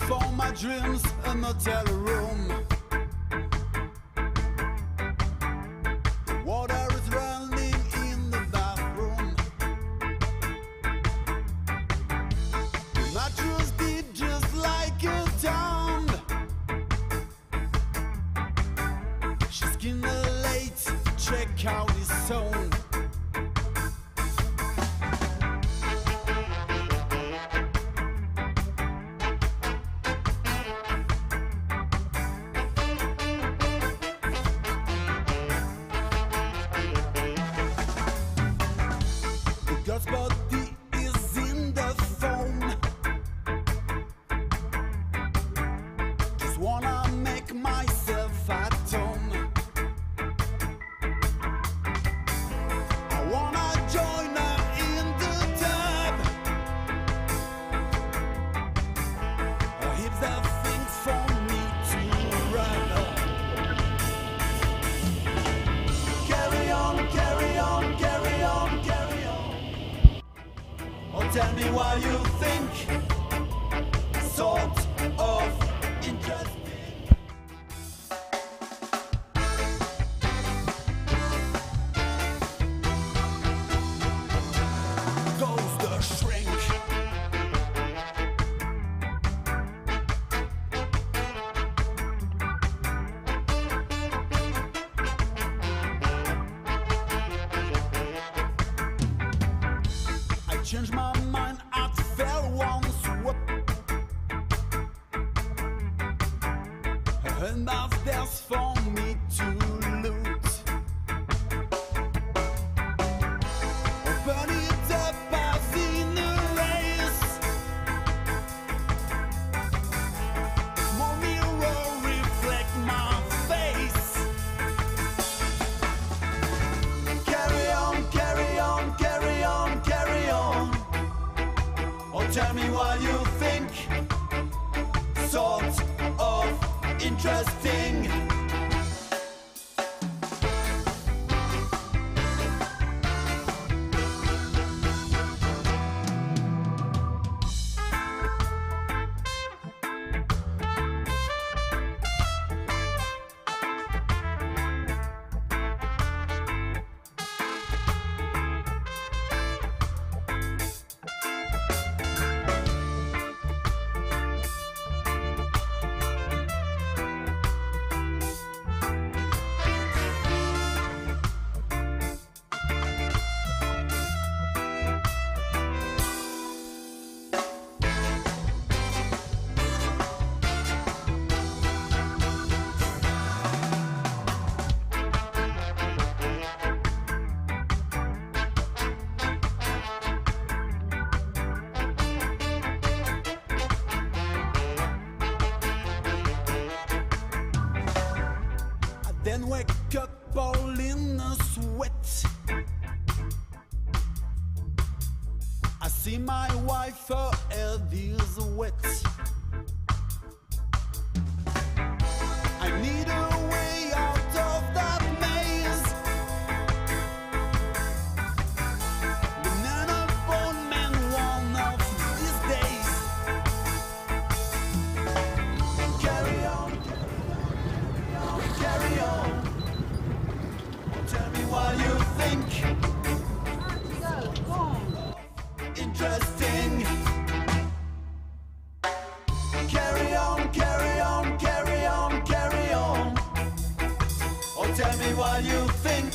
for my dreams in the hotel room. Water is running in the bathroom. The mattress did just like a tomb. She's kinda late to check out his zone. God's body is in the foam. Just wanna make myself at home. I wanna join her in the tub. Her hips are things for me to run up. Carry on, carry on, carry on, carry on. Oh, tell me what you think, sort of interesting. Goes the shrink. I changed my mind, I fell once, whoop. Enough there's for me to loot. Open it up as in a race. Small mirror reflect my face. Carry on, carry on, carry on, carry on. Oh, tell me what you think, sort of interesting. Then wake up all in a sweat. I see my wife, her head is wet. I need a way out of that maze. Banana phone man one of these days. Carry on, carry on. Tell me what you think. Interesting. Carry on, carry on, carry on, carry on. Oh, tell me what you think.